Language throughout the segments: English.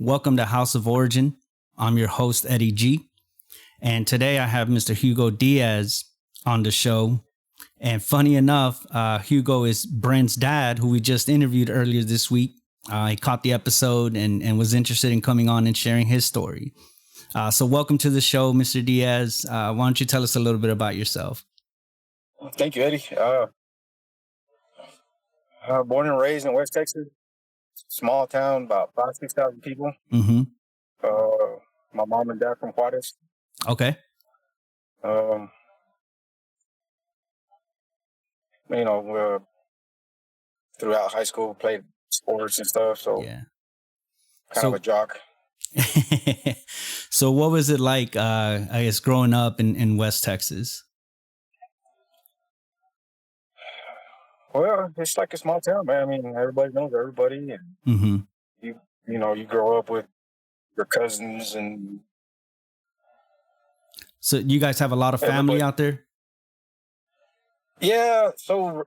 Welcome to House of Origin. I'm your host, Eddie G. And today I have Mr. Hugo Diaz on the show. And funny enough, Hugo is Brent's dad, who we just interviewed earlier this week. He caught the episode and was interested in coming on and sharing his story. So welcome to the show, Mr. Diaz. Why don't you tell us a little bit about yourself? Thank you, Eddie. Born and raised in West Texas, small town, about 5,000-6,000 people. Mm-hmm. My mom and dad from Juarez. Okay. Throughout high school, played sports and stuff, so yeah, kind of a jock. So what was it like, I guess, growing up in West Texas? Well, it's like a small town, man. I mean, everybody knows everybody, and Mm-hmm. you grow up with your cousins, and so you guys have a lot of family out there? Yeah, so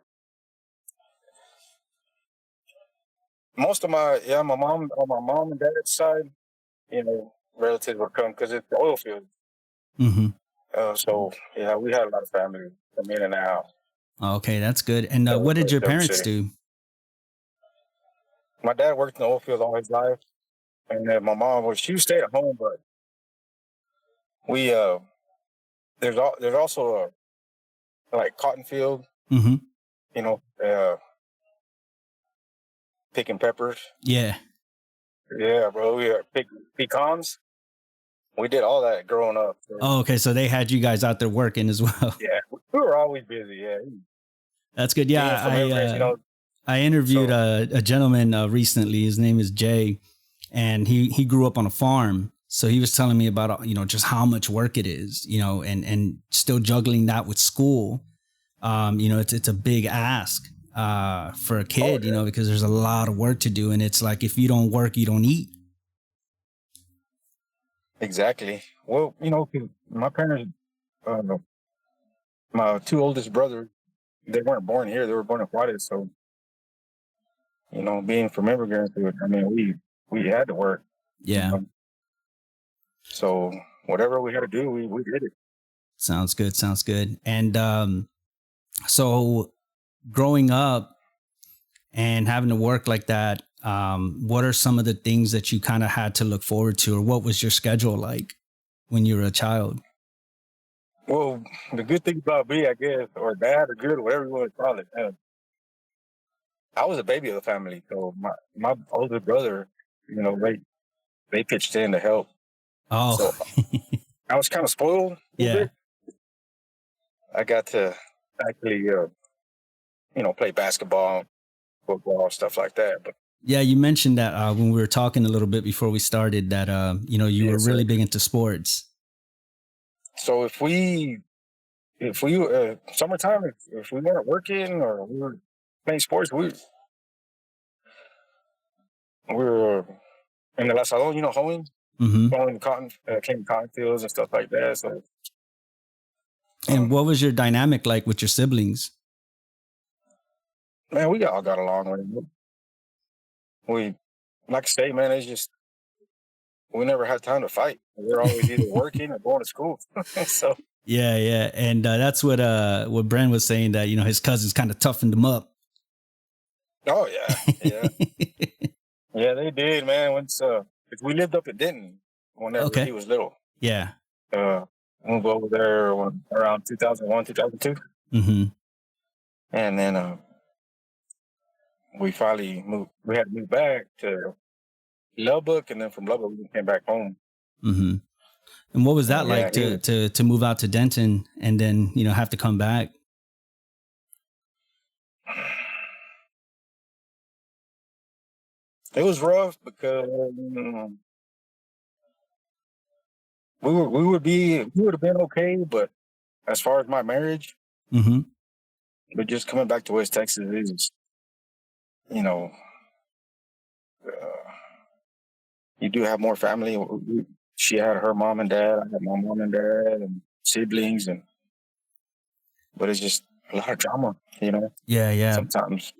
most of my mom on my mom and dad's side, relatives would come because it's the oil field. Mm-hmm. We had a lot of family come in and out. Okay, that's good. And what did your parents do? My dad worked in the oil field all his life, and then my mom she stayed at home. But we there's also a like cotton field. Mm-hmm. Picking peppers. Yeah, bro. We pick pecans. We did all that growing up. So. Oh, okay. So they had you guys out there working as well. Yeah, we were always busy. Yeah, that's good. Yeah, I interviewed a gentleman recently. His name is Jay, and he grew up on a farm. So he was telling me about just how much work it is, and still juggling that with school. It's a big ask for a kid, because there's a lot of work to do, and it's like if you don't work, you don't eat. Exactly. Well, my parents, my two oldest brothers, they weren't born here. They were born in Juarez. So, being from immigrants, I mean, we had to work. Yeah. So whatever we had to do, we did it. Sounds good. Sounds good. And so growing up and having to work like that, what are some of the things that you kind of had to look forward to, or what was your schedule like when you were a child? Well, the good thing about me, I guess, or bad or good, or whatever you want to call it, I was a baby of the family. So my older brother, they pitched in to help. Oh, so I was kind of spoiled. Yeah. I got to actually, play basketball, football, stuff like that. But yeah, you mentioned that when we were talking a little bit before we started that, you were really big into sports. So if we summertime, if we weren't working or we were playing sports, we were in the salon, hoeing, Mm-hmm. cotton fields and stuff like that. So, and what was your dynamic like with your siblings? Man, we all got along. We, like I say, man, it's just we never had time to fight. We were always either working or going to school. So yeah, and that's what Brent was saying, that his cousins kind of toughened him up. Oh yeah. Yeah, they did, man. Once we lived up in Denton whenever he was little. Yeah. Moved over there around 2001, 2002. Mm-hmm. And then we finally moved. We had to move back to Lubbock, and then from Lubbock we came back home. Mm-hmm. And what was that like to move out to Denton and then have to come back? It was rough because we would have been okay, but as far as my marriage, mm-hmm. but just coming back to West Texas is, you do have more family. She had her mom and dad. I had my mom and dad and siblings, but it's just a lot of drama, Yeah. Sometimes.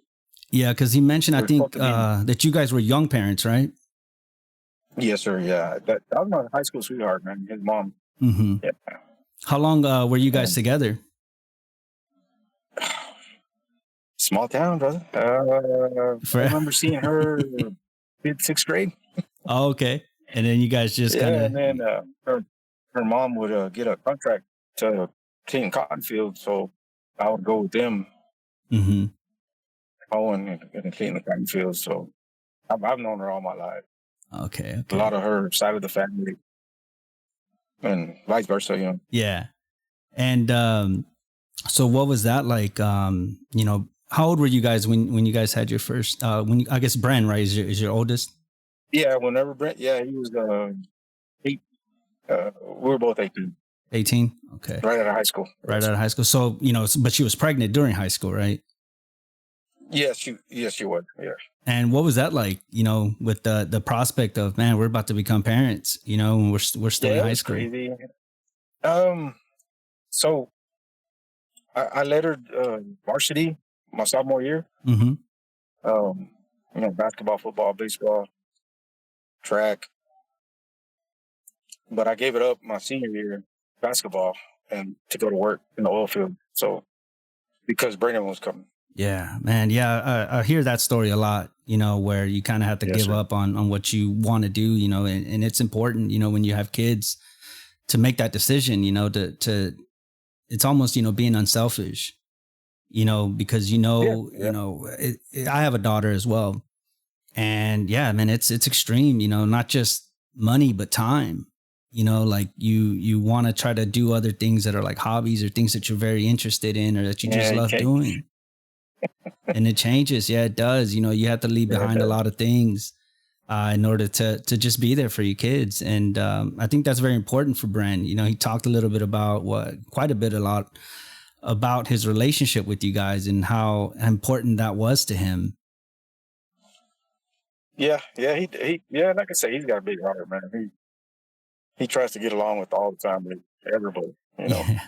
Yeah, because he mentioned, I think, that you guys were young parents, right? Yes, sir. Yeah, that was my high school sweetheart, man. His mom. Hmm. Yeah. How long were you guys And together? small town, brother. I For remember seeing her mid sixth grade. Oh, okay. And then you guys just kind Yeah, of. and then her mom would get a contract to clean cotton fields, so I would go with them Hmm. mowing and clean the cotton fields. So I've known her all my life. Okay, A lot okay. of her side of the family, and vice versa. Yeah. And so what was that like? How old were you guys when you guys had your first I guess Bren, right, is your oldest? Yeah, whenever Brent, yeah, he was 8. We were both 18, 18? Okay. right out of high school. Right out of high school. So, but she was pregnant during high school, right? Yes, she was. Yeah, And what was that like, with the prospect of, man, we're about to become parents, and we're still yeah, in it high was school. crazy. Um, so I led her varsity my sophomore year. Hmm. Um, basketball, football, baseball, track, but I gave it up my senior year, basketball, and to go to work in the oil field. So because Brandon was coming. Yeah, man. Yeah. I hear that story a lot, where you kind of have to Yes, give sir. up on what you want to do, and it's important, when you have kids to make that decision, it's almost, being unselfish, because, Yeah, yeah, I have a daughter as well. And yeah, man, it's extreme, not just money, but time, like you want to try to do other things that are like hobbies or things that you're very interested in or that you just yeah. love Okay. doing. And it changes. Yeah, it does. You have to leave Yeah, behind a lot of things in order to just be there for your kids. And I think that's very important for Brent. He talked a little bit about a lot about his relationship with you guys and how important that was to him. yeah. Yeah. Like I say, he's got a big heart, man. He tries to get along with all the family, everybody. Yeah.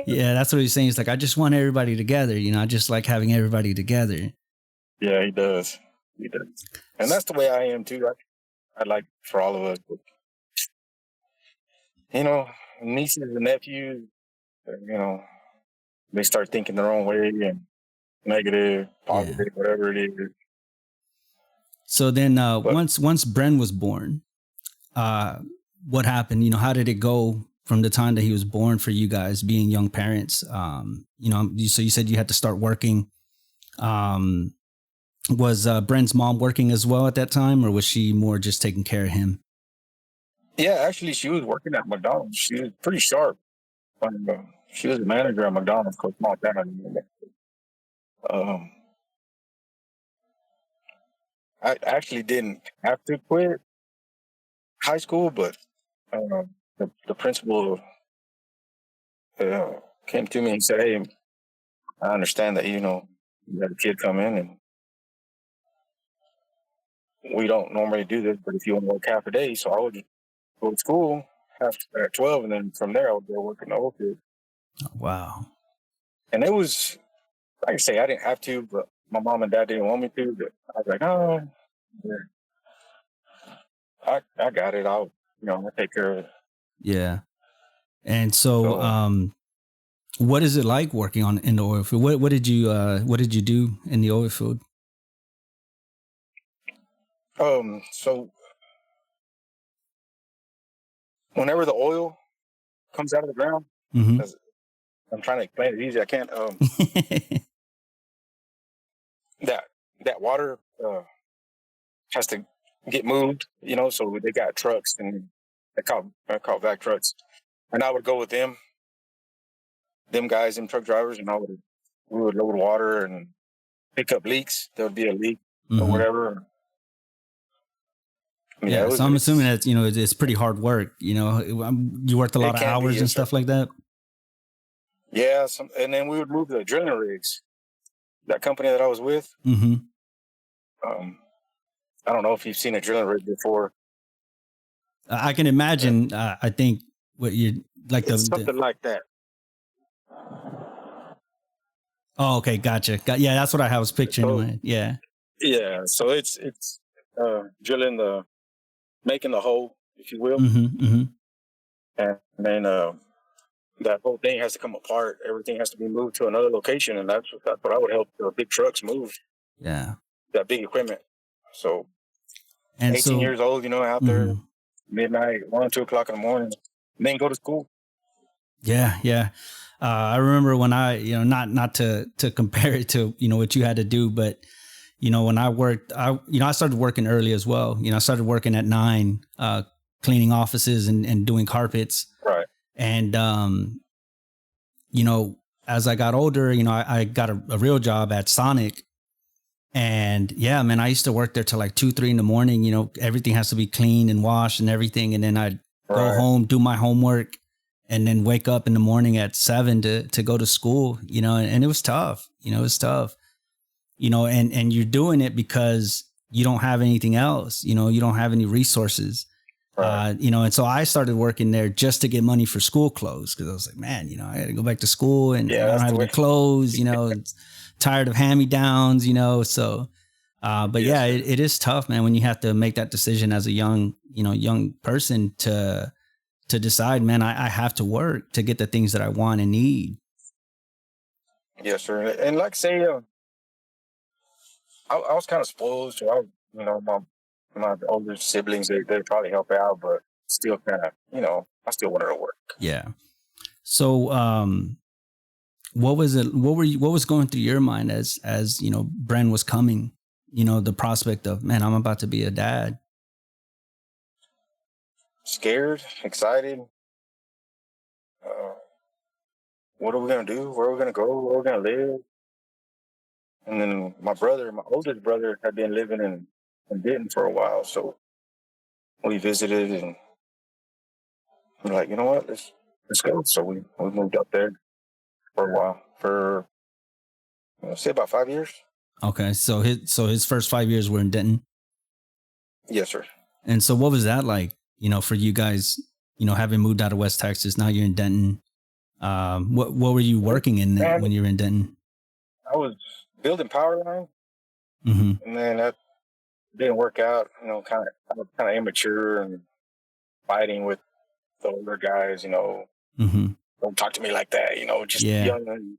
Yeah. That's what he's saying. He's like, I just want everybody together. I just like having everybody together. Yeah, he does. He does, and that's the way I am too. I like for all of us, but, you know, nieces and nephews. You know, they start thinking their own way and negative, Yeah. positive, whatever it is. So then But once Bren was born, uh, what happened? How did it go from the time that he was born for you guys being young parents? So you said you had to start working. Um, was Bren's mom working as well at that time, or was she more just taking care of him? yeah, actually, she was working at McDonald's. She was pretty sharp. She was a manager at McDonald's, Coach Montana. Um, I actually didn't have to quit high school, but the principal uh, came to me and said, "Hey, I understand that you had a kid come in, and we don't normally do this, but if you want to work half a day, so I would go to school half at 12, and then from there I would go work in the oil field." Oh, wow. And it was, like I say, I didn't have to, but my mom and dad didn't want me to. But I was like, "Oh, yeah, I got it. I'll take care of it." Yeah. And so, So, what is it like working in the oil field? What did you do in the oil field? so whenever the oil comes out of the ground, Hmm. as I'm trying to explain it easy, I can't. That that water has to get moved, so they got trucks and I call vac trucks, and I would go with them guys, them truck drivers, and we would load water and pick up leaks. There would be a leak or Hmm. whatever. Yeah, Yeah. So I'm assuming that it's pretty hard work. You worked a lot it of can be, hours and yes, sir. stuff like that. Yeah, and then we would move the drilling rigs. That company that I was with, Hmm. um, I don't know if you've seen a drilling rig before. I can Uh, imagine. I think what you like it's something like that. Oh, okay, gotcha. Yeah, that's what I was picturing in So my head. Yeah. yeah, so it's drilling the making the hole, if you will. Mm-hmm, mm-hmm. And then that whole thing has to come apart. Everything has to be moved to another location, and that's what I would help the big trucks move. Yeah. That big equipment. So, And 18 so, years old, out there, mm-hmm. midnight, 1, 2 o'clock in the morning, and then go to school. Yeah, yeah. I remember when I, not to compare it to, what you had to do, but when I worked, I started working early as well. I started working at 9, cleaning offices and doing carpets. Right. And, as I got older, I got a real job at Sonic. And yeah, man, I used to work there till like 2, 3 in the morning. Everything has to be cleaned and washed and everything. And then I'd go home, do my homework, and then wake up in the morning at 7 to go to school, and it was tough. It was tough. And you're doing it because you don't have anything else, you don't have any resources, Right. and so I started working there just to get money for school clothes. Cause I was like, man, I got to go back to school and I don't have any clothes, tired of hand-me-downs, so, but yeah, it is tough, man, when you have to make that decision as a young person to decide, man, I have to work to get the things that I want and need. Yes, sir. And like say, I was kind of spoiled, so my older siblings they probably help out, but still kind of I still wanted to work. Yeah. So what was it? What was going through your mind as Bren was coming? The prospect of, man, I'm about to be a dad. Scared, excited. What are we gonna do? Where are we gonna go? Where are we gonna live? And then my oldest brother, had been living in Denton for a while, so we visited and we're like, you know what, let's go. So we moved up there for a while, for say about 5 years. Okay, so his first 5 years were in Denton. Yes, sir. And so what was that like? For you guys, having moved out of West Texas, now you're in Denton. What were you working in when you were in Denton? I was building power line, mm-hmm. and then that didn't work out. Kind of immature and fighting with the older guys. Mm-hmm. Don't talk to me like that. Just young and.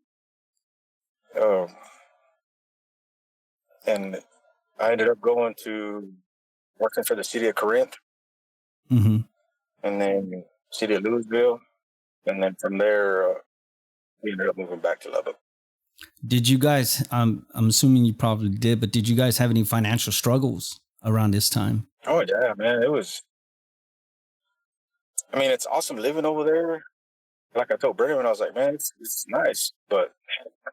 And I ended up going to working for the city of Corinth, mm-hmm. and then city of Louisville, and then from there we ended up moving back to Lubbock. Did you guys? I'm assuming you probably did, but did you guys have any financial struggles around this time? Oh yeah, man, it was. I mean, it's awesome living over there. Like I told Brandon, I was like, man, it's nice, but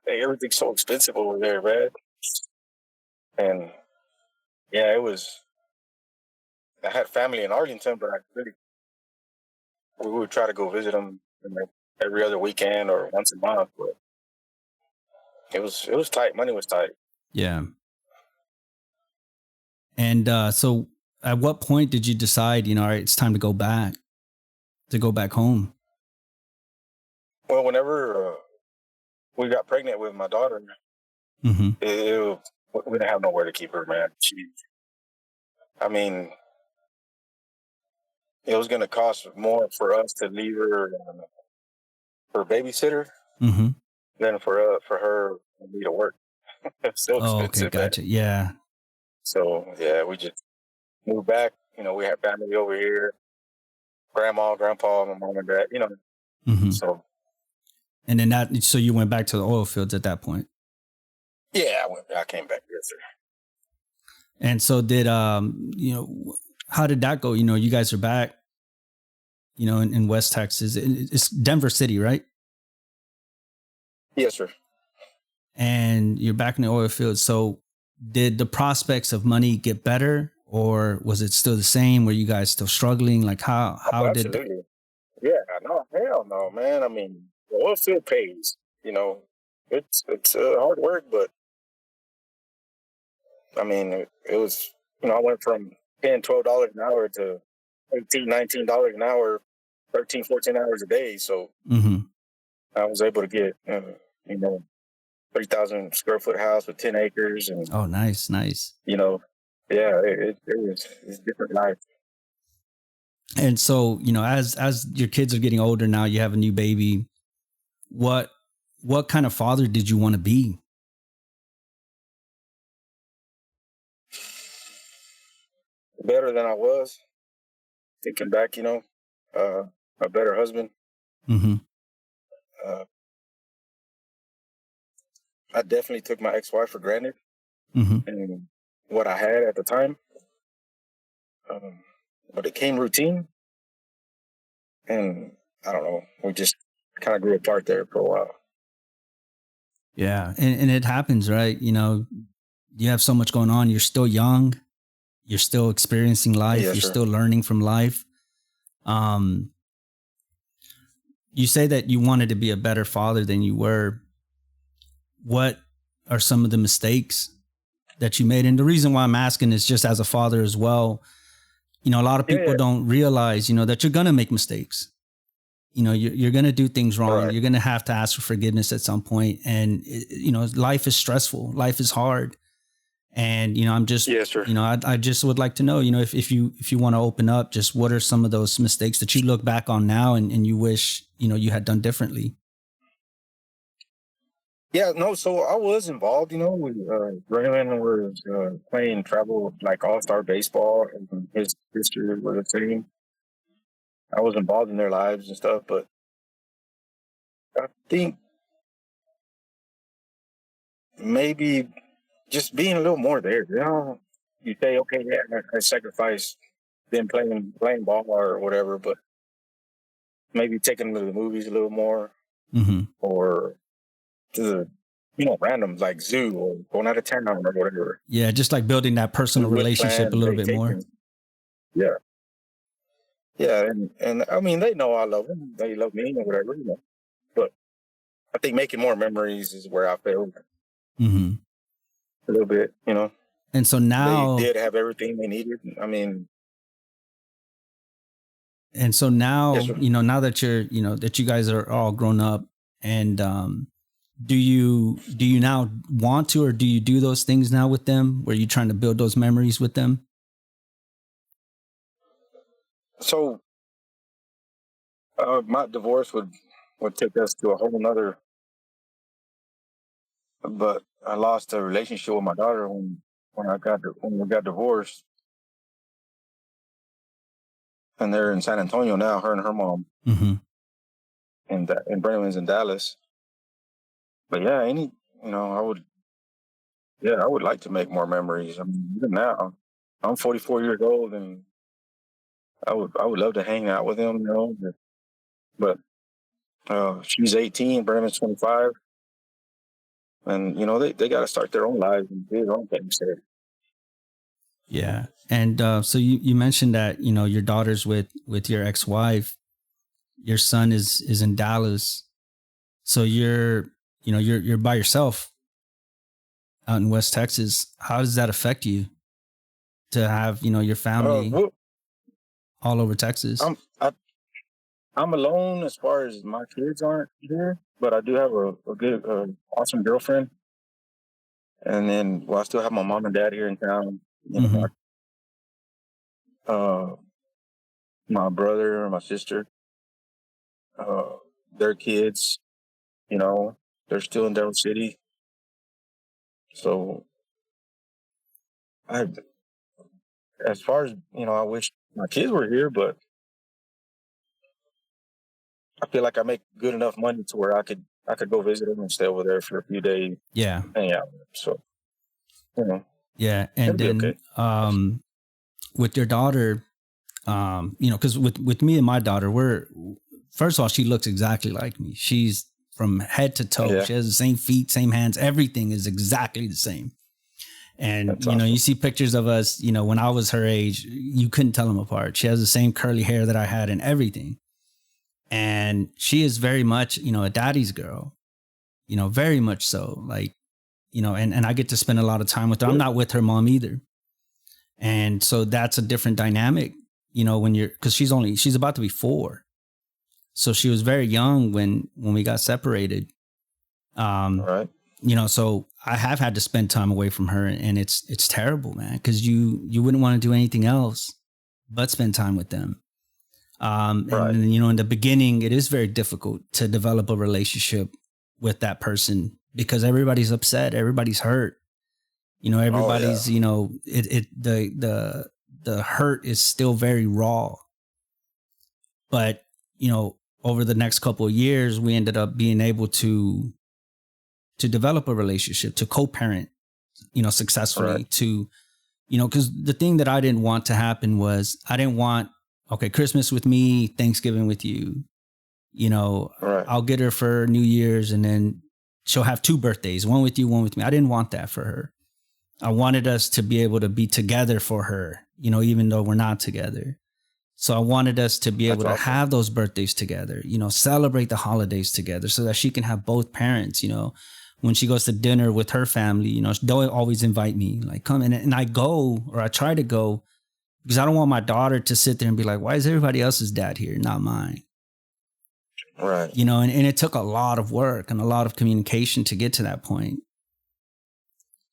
everything's so expensive over there, man. And yeah, it was. I had family in Arlington, but we would try to go visit them every other weekend or once a month. But it was tight. Money was tight. Yeah. And so, at what point did you decide? All right, it's time to go back home? Well, whenever we got pregnant with my daughter, mm-hmm. We didn't have nowhere to keep her, man. I mean, it was going to cost more for us to leave her for a babysitter mm-hmm. than for her to be to work. It's so expensive. Okay, gotcha. Man. Yeah. So yeah, we just moved back. We had family over here, grandma, grandpa, my mom and dad. Mm-hmm. So. And then so you went back to the oil fields at that point. Yeah, I came back. Yes, sir. And so did how did that go? You guys are back. In West Texas, it's Denver City, right? Yes, sir. And you're back in the oil field. So did the prospects of money get better, or was it still the same? Were you guys still struggling? Like how did that? Yeah, no, hell no, man. I mean, the oil field pays, it's hard work, but I mean, it was, I went from paying $12 an hour to $18, $19 an hour, 13, 14 hours a day. So mm-hmm. I was able to get, 3,000 square foot house with 10 acres. And oh, nice. yeah, it's different life. And so, as your kids are getting older now, you have a new baby. What kind of father did you want to be? Better than I was. Thinking back, a better husband. Mm-hmm. Uh, I definitely took my ex-wife for granted Mm-hmm. and what I had at the time. But it came routine, and I don't know. We just kind of grew apart there for a while. Yeah, and it happens, right? You have so much going on. You're still young. You're still experiencing life. Yeah, You're sure. still learning from life. Um, you say that you wanted to be a better father than you were. What are some of the mistakes that you made? And the reason why I'm asking is just as a father as well. A lot of people don't realize, that you're going to make mistakes. You're going to do things wrong. Right. You're going to have to ask for forgiveness at some point. And, life is stressful. Life is hard. And, I'm just, I just would like to know, if you want to open up, just what are some of those mistakes that you look back on now and you wish, you had done differently? Yeah, no, so I was involved, with Braylon was playing travel like all-star baseball, and his sister was a team. I was involved in their lives and stuff, but I think maybe just being a little more there. You say, okay, yeah, I sacrificed them playing ball or whatever, but maybe taking them to the movies a little more, Mm-hmm. or to the random like zoo or going out of town or whatever. Yeah, just like building that personal relationship a little bit more. Yeah. Yeah, and I mean, they know I love them. They love me or whatever, But I think making more memories is where I failed Mm-hmm. a little bit, And so now they did have everything they needed. I mean, and so now, yes, now that that you guys are all grown up, and do you now want to, or do you do those things now with them where you're trying to build those memories with them? so my divorce would take us to a whole nother, but I lost a relationship with my daughter when we got divorced, and they're in San Antonio now, her and her mom, Mm-hmm. and Braylon's in Dallas. But yeah, I would like to make more memories. I mean, even now, I'm 44 years old, and I would love to hang out with him, But she's 18, Brandon's 25, and they got to start their own lives and do their own things there. Yeah, and so you mentioned that your daughter's with your ex-wife, your son is in Dallas, so you're by yourself out in West Texas. How does that affect you to have your family all over Texas? I'm alone as far as my kids aren't here, but I do have a good, awesome girlfriend, and then I still have my mom and dad here in town. Mm-hmm. My brother and my sister, their kids, they're still in Delaware City. So I, as far as I wish my kids were here, but I feel like I make good enough money to where I could go visit them and stay over there for a few days. Yeah. Hang out. So yeah, and then okay. With your daughter, because with me and my daughter, first of all, she looks exactly like me. She's from head to toe. Yeah. She has the same feet, same hands. Everything is exactly the same. And, That's awesome. You see pictures of us, when I was her age, you couldn't tell them apart. She has the same curly hair that I had and everything. And she is very much, a daddy's girl, very much so. Like, and I get to spend a lot of time with her. I'm not with her mom either. And so that's a different dynamic, because she's about to be 4. So she was very young when we got separated. All right. So I have had to spend time away from her, and it's terrible, man, because you wouldn't want to do anything else but spend time with them. Right. And, in the beginning, it is very difficult to develop a relationship with that person because everybody's upset. Everybody's hurt. Everybody's, the hurt is still very raw. But, over the next couple of years, we ended up being able to develop a relationship, to co-parent, successfully, Right. to, because the thing that I didn't want to happen was I didn't want, okay, Christmas with me, Thanksgiving with you, Right. I'll get her for New Year's and then she'll have 2 birthdays, one with you, one with me. I didn't want that for her. I wanted us to be able to be together for her, even though we're not together. So I wanted us to be able to have those birthdays together, celebrate the holidays together so that she can have both parents, when she goes to dinner with her family, they'll always invite me, like, come in. And I go, or I try to go, because I don't want my daughter to sit there and be like, why is everybody else's dad here, not mine? Right. And it took a lot of work and a lot of communication to get to that point.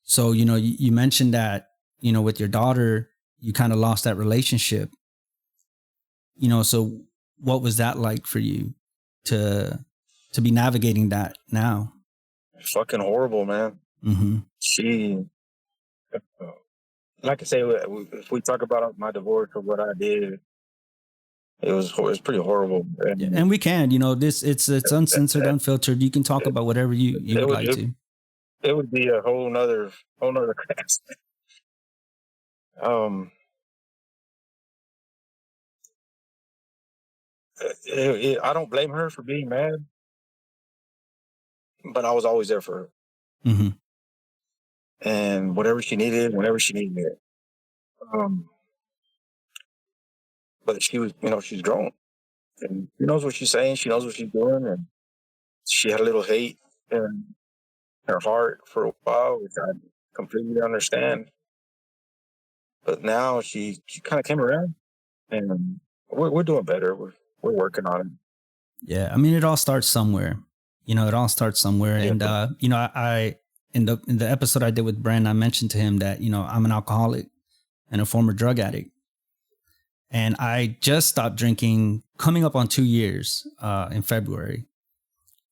So, you mentioned that, with your daughter, you kind of lost that relationship. So what was that like for you to be navigating that now? Fucking horrible, man. Mm-hmm. She, like I say, if we talk about my divorce or what I did, it was pretty horrible. And we can, it's uncensored, unfiltered. You can talk about whatever you would like to. It would be a whole nother class. I don't blame her for being mad, but I was always there for her. Mm-hmm. And whatever she needed, whenever she needed it. But she was, she's grown. And she knows what she's saying. She knows what she's doing. And she had a little hate in her heart for a while, which I completely understand. But now she kind of came around, and we're doing better. We're working on it. Yeah, I mean, it all starts somewhere. It all starts somewhere. Yeah. And I in the episode I did with Brandon, I mentioned to him that I'm an alcoholic and a former drug addict, and I just stopped drinking, coming up on 2 years in February,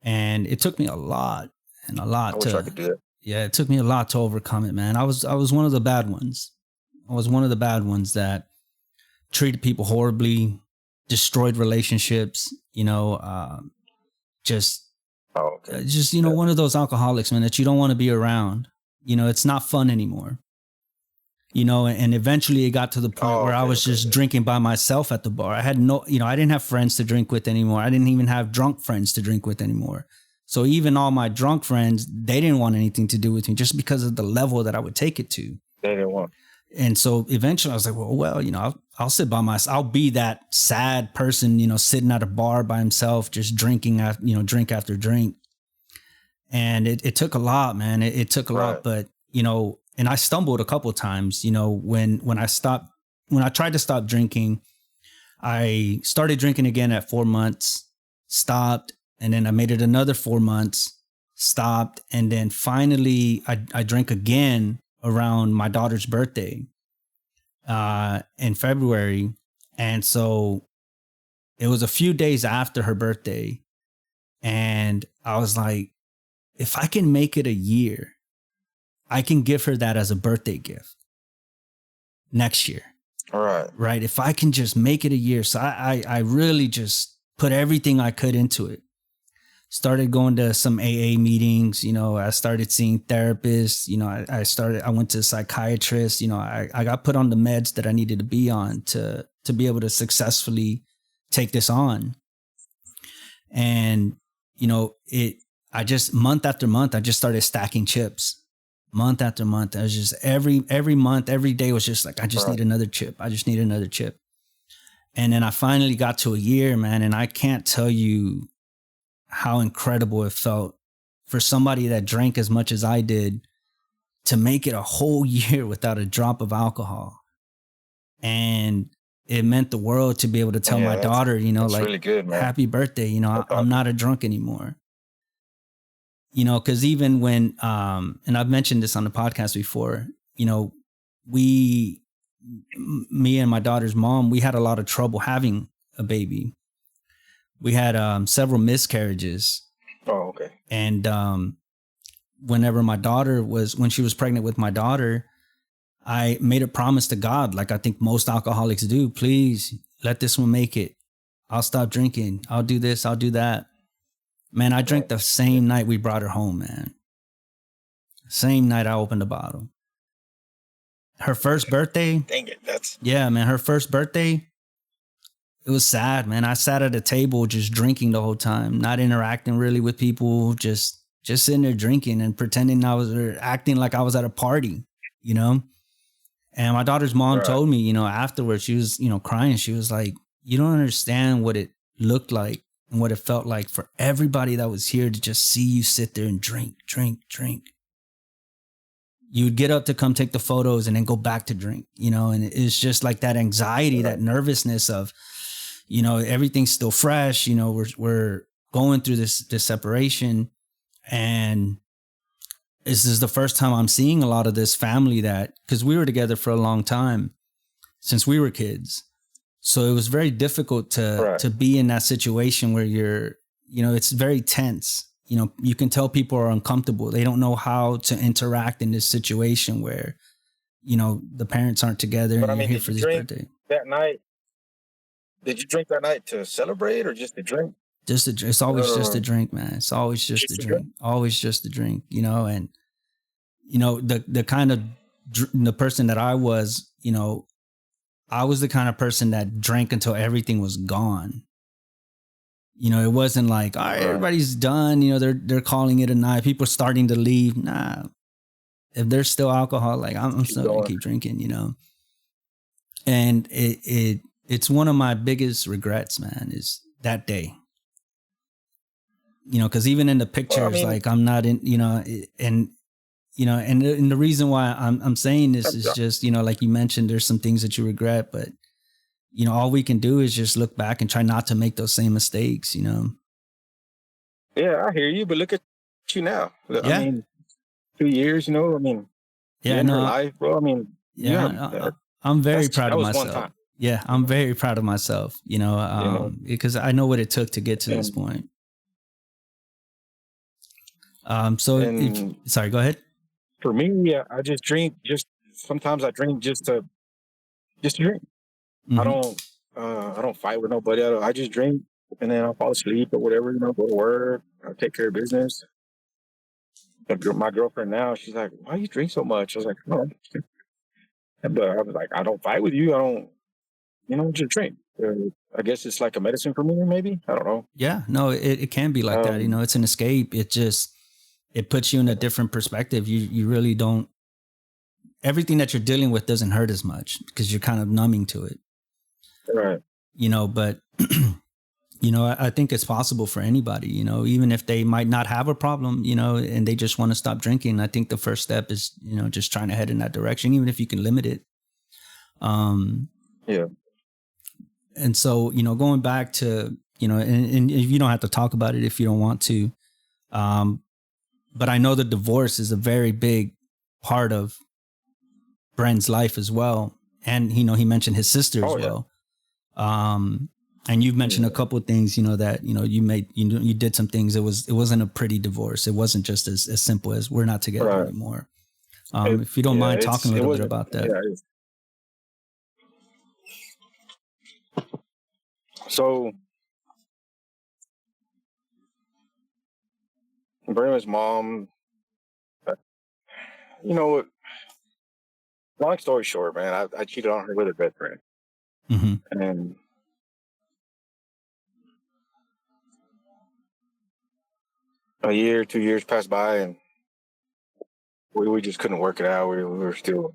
and it took me a lot and a lot. I wish I could do it. Yeah, it took me a lot to overcome it, man. I was one of the bad ones. I was one of the bad ones that treated people horribly, destroyed relationships, just one of those alcoholics, man, that you don't want to be around. It's not fun anymore. And eventually it got to the point where I was just drinking by myself at the bar. I had I didn't have friends to drink with anymore. I didn't even have drunk friends to drink with anymore. So even all my drunk friends, they didn't want anything to do with me just because of the level that I would take it to. They didn't want. And so eventually I was like, well, I'll sit by myself. I'll be that sad person, sitting at a bar by himself, just drinking, drink after drink. And it took a lot, man. It took a lot, but, and I stumbled a couple of times, when I tried to stop drinking, I started drinking again at 4 months, stopped. And then I made it another 4 months, stopped. And then finally I drank again around my daughter's birthday in February. And so it was a few days after her birthday. And I was like, if I can make it a year, I can give her that as a birthday gift next year. All right. Right. If I can just make it a year. So I really just put everything I could into it. Started going to some AA meetings, I started seeing therapists, I went to a psychiatrist, I got put on the meds that I needed to be on to be able to successfully take this on. And, I just month after month, I just started stacking chips. Month after month, I was just every month, every day was just like, I just need another chip. I just need another chip. And then I finally got to a year, man. And I can't tell you how incredible it felt for somebody that drank as much as I did to make it a whole year without a drop of alcohol. And it meant the world to be able to tell my daughter, like, really good, man. Happy birthday. I'm not a drunk anymore. Cause even when, and I've mentioned this on the podcast before, me and my daughter's mom, we had a lot of trouble having a baby. We had several miscarriages. Oh, okay. And whenever when she was pregnant with my daughter, I made a promise to God, like I think most alcoholics do. Please let this one make it. I'll stop drinking. I'll do this. I'll do that. Man, I drank the same night we brought her home, man. Same night I opened the bottle. Her first birthday. Dang it. Yeah, man. Her first birthday. It was sad, man. I sat at a table just drinking the whole time, not interacting really with people, just sitting there drinking and pretending acting like I was at a party, you know? And my daughter's mom told me, you know, afterwards, she was, you know, crying. She was like, you don't understand what it looked like and what it felt like for everybody that was here to just see you sit there and drink. You would get up to come take the photos and then go back to drink, you know, and it's just like that anxiety, that nervousness of, you know, everything's still fresh, you know, we're going through this separation. And this is the first time I'm seeing a lot of this family because we were together for a long time since we were kids. So it was very difficult to be in that situation where you're, you know, it's very tense. You know, you can tell people are uncomfortable. They don't know how to interact in this situation where, you know, the parents aren't together and you're here for this birthday. That night, did you drink that night to celebrate or just to drink? It's always just a drink, man. It's always just a drink. Always just a drink, you know, and, you know, the kind of the person that I was, you know, I was the kind of person that drank until everything was gone. You know, it wasn't like, all right, everybody's done. You know, they're calling it a night. People are starting to leave. Nah, if there's still alcohol, like I'm still gonna keep drinking. You know, and it's one of my biggest regrets, man, is that day. You know, because even in the pictures, like I'm not in. You know, and you know, and the reason why I'm saying this is just, you know, like you mentioned, there's some things that you regret, but you know, all we can do is just look back and try not to make those same mistakes, you know? Yeah, I hear you, but look at you now. Yeah. I mean, 2 years, you know, I mean, yeah, no, life, bro. I mean, I'm very proud of myself. Yeah, I'm very proud of myself, you know, because I know what it took to get to this point. Sorry, go ahead. For me, I just drink. Sometimes I drink just to drink. Mm-hmm. I don't fight with nobody. I just drink and then I'll fall asleep or whatever. You know, go to work. I'll take care of business. My girlfriend now, she's like, "Why do you drink so much?" I was like, "No," but I was like, "I don't fight with you. I don't, you know, just drink." I guess it's like a medicine for me, maybe. I don't know. Yeah, no, it can be like that. You know, it's an escape. It puts you in a different perspective. You really don't. Everything that you're dealing with doesn't hurt as much because you're kind of numbing to it. Right. You know, but, you know, I think it's possible for anybody, you know, even if they might not have a problem, you know, and they just want to stop drinking. I think the first step is, you know, just trying to head in that direction, even if you can limit it. Yeah. And so, you know, going back to, you know, and you don't have to talk about it if you don't want to. But I know the divorce is a very big part of Bren's life as well. And, you know, he mentioned his sister as well. And you've mentioned a couple of things, you know, that, you know, you did some things. It wasn't a pretty divorce. It wasn't just as simple as we're not together anymore. If you don't mind talking a little bit about that. Yeah, so Bren's mom, you know, long story short, man, I cheated on her with her best friend. Mm-hmm. And a year, 2 years passed by, and we just couldn't work it out. We were still,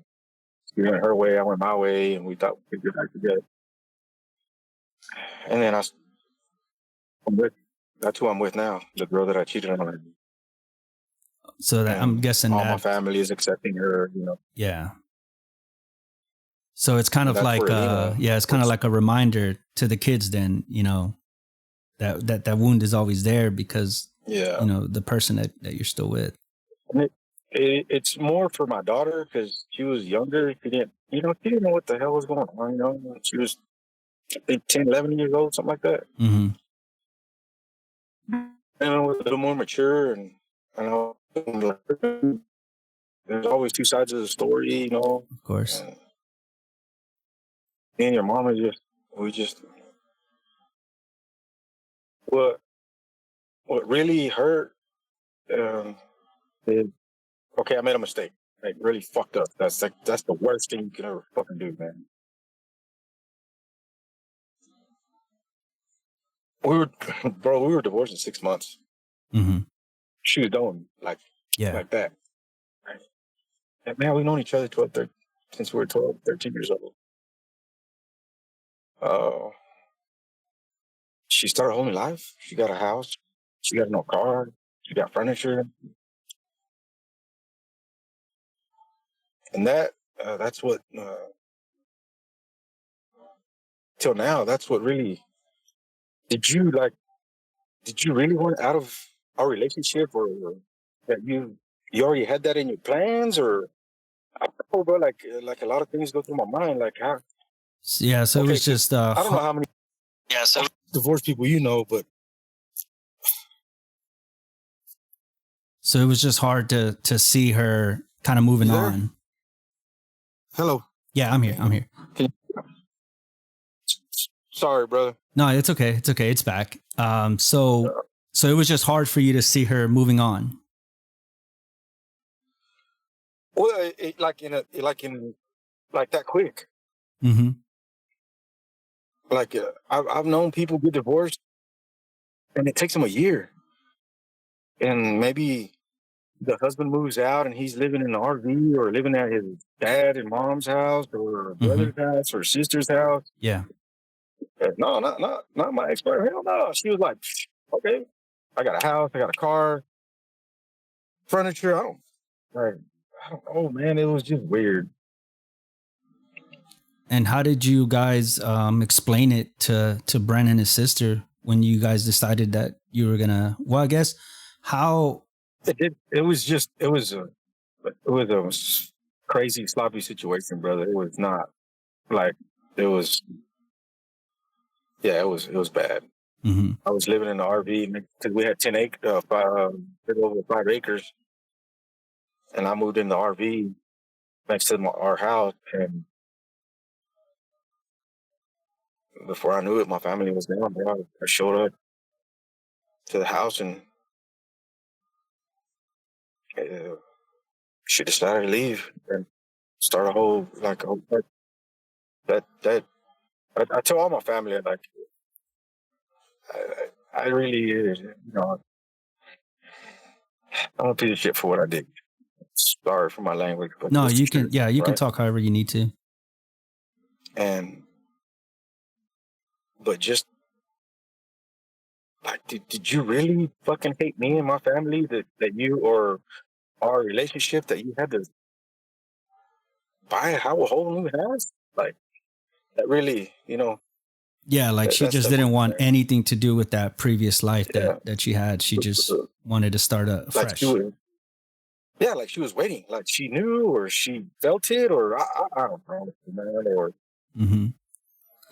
she went her way, I went my way, and we thought we'd get back together. And then that's who I'm with now, the girl that I cheated on. So that I'm guessing all my family is accepting her, you know. Yeah. So it's kind of like, it's kind of like a reminder to the kids then, you know, that wound is always there because, you know, the person that you're still with. And it's more for my daughter because she was younger. She didn't know what the hell was going on, you know. She was I think 10, 11 years old, something like that. Mm-hmm. And I was a little more mature, and I there's always two sides of the story, you know. Of course. And me and your mama we just, what really hurt, um, is, okay, I made a mistake. Like, really fucked up. That's the worst thing you can ever fucking do, man. We were, bro, we were divorced in 6 months. Mm-hmm. She was done like that. Right? And man, we've known each other since we were 12, 13 years old. She started a whole new life. She got a house. She got no car. She got furniture. And that's what, till now, that's what really, did you really want out of our relationship, or that you already had that in your plans, or, I don't know, bro, like a lot of things go through my mind, like how, Yeah. So it was just, I don't know how many divorced people you know, but. So it was just hard to see her kind of moving on. Hello. Yeah, I'm here. I'm here. Sorry, brother. No, it's okay. It's okay. It's back. So it was just hard for you to see her moving on. Well, like that quick. Mm-hmm. Like, I've known people get divorced, and it takes them a year, and maybe the husband moves out and he's living in an RV or living at his dad and mom's house or brother's house or sister's house. Yeah. No, not my ex-wife. Hell no. She was like, okay, I got a house, I got a car, furniture. I don't know, man. It was just weird. And how did you guys explain it to Brent and his sister when you guys decided that you were gonna? Well, I guess how it was a crazy sloppy situation, brother. It was not like it was. Yeah, it was bad. Mm-hmm. I was living in the RV because we had 10 acres, over 5 acres, and I moved in the RV next to our house, and before I knew it, my family was down, bro. I showed up to the house, and she decided to leave and start a whole that. I tell all my family, like, I really, I'm a piece of shit for what I did. Sorry for my language, but no, you can, truth, you can talk however you need to. But just like, did you really fucking hate me and my family, that you, or our relationship, that you had to buy a whole new house? Like, that really, Yeah, like she just didn't want anything to do with that previous life that she had. She just wanted to start fresh. Like she was waiting. Like she knew, or she felt it, or I don't know, man. Or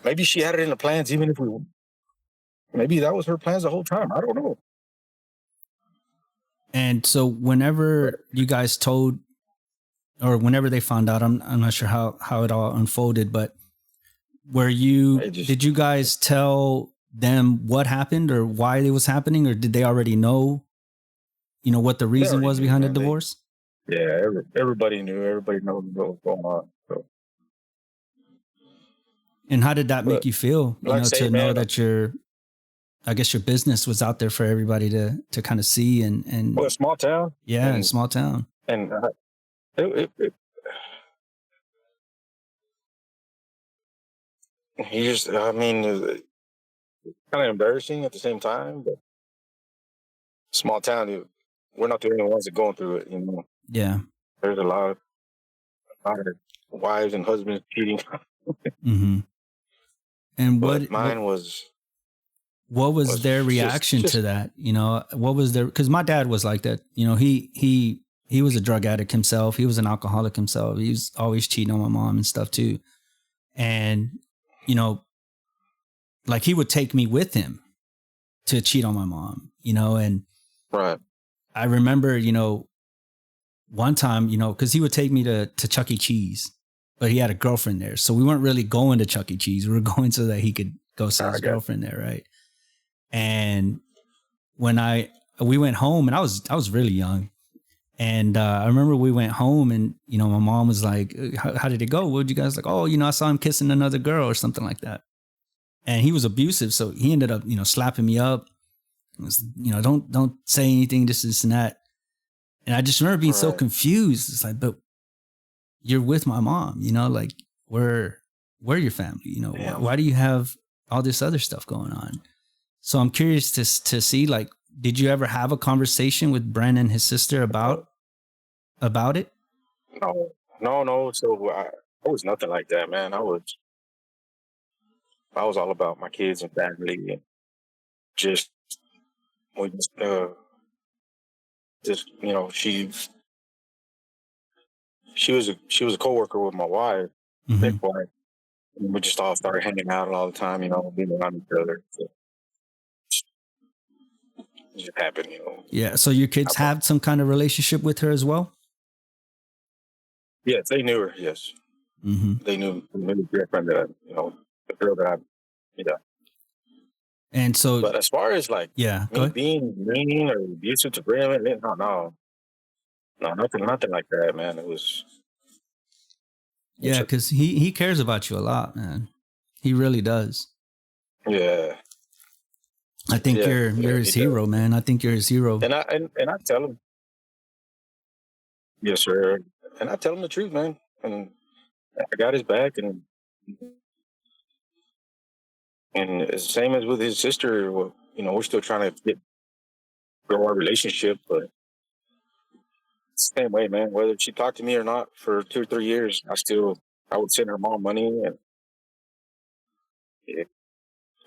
maybe she had it in the plans, even if maybe that was her plans the whole time. I don't know. And so whenever you guys told, or whenever they found out, I'm not sure how it all unfolded, but did you guys tell them what happened or why it was happening, or did they already know, what the reason was behind the divorce? Everybody knew. Everybody knows what was going on. So. And how did that make you feel? To know that I guess your business was out there for everybody to kind of see and. Well, a small town. Yeah, a small town. And it's kind of embarrassing at the same time, but small town, we're not the only ones that are going through it, Yeah. There's a lot of wives and husbands cheating. Mm-hmm. And what was their reaction to that? What was their, because my dad was like that. He was a drug addict himself. He was an alcoholic himself. He was always cheating on my mom and stuff too. And, like he would take me with him to cheat on my mom, you know, and Right. I remember, you know, one time, you know, because he would take me to Chuck E. Cheese, but he had a girlfriend there. So we weren't really going to Chuck E. Cheese. We were going so that he could go see his girlfriend there, right? And when we went home, and I was really young. And I remember we went home and, you know, my mom was like, how did it go? What did you guys like? Oh, you know, I saw him kissing another girl or something like that. And he was abusive. So he ended up, you know, slapping me up. Was, you know, don't say anything, this and that. And I just remember being so confused. It's like, but you're with my mom, you know, like we're your family, you know, why do you have all this other stuff going on? So I'm curious to see, like, did you ever have a conversation with Bren and his sister about it? No. So I was nothing like that, man. I was all about my kids and family, and just we just you know, she was a coworker with my wife, big wife. And we just all started hanging out all the time, you know, being around each other. So it just happened, you know. Yeah. So your kids have some kind of relationship with her as well? Yes, they knew her. Yes, they knew the girlfriend that you know, the girl that And so, but as far as like, me being mean or abusive to Bren, no, nothing like that, man. It was. Yeah, because he cares about you a lot, man. He really does. Yeah. I think you're his hero, man. I think you're his hero. And I tell him. Yes, sir. And I tell him the truth, man. And I got his back, and it's the same as with his sister. Well, you know, we're still trying to grow our relationship, but it's the same way, man. Whether she talked to me or not for 2 or 3 years, I would send her mom money and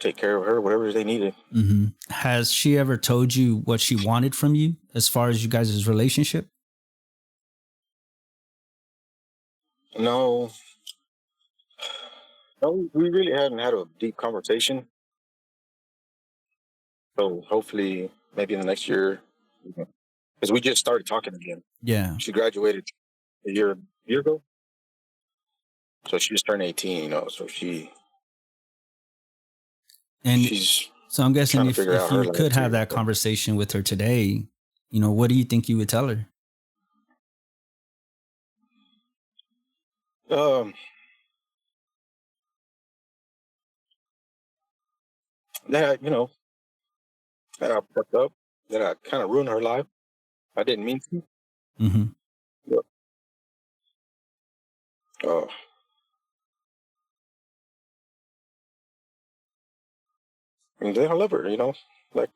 take care of her, whatever they needed. Has she ever told you what she wanted from you as far as you guys' relationship? No, we really hadn't had a deep conversation. So hopefully, maybe in the next year, because we just started talking again. Yeah. She graduated a year ago. So she just turned 18, you know, so she's so I'm guessing if you could have too, that conversation with her today, you know, what do you think you would tell her? That, you know, that I fucked up, that I kind of ruined her life. I didn't mean to. But, and then I love her, you know, like,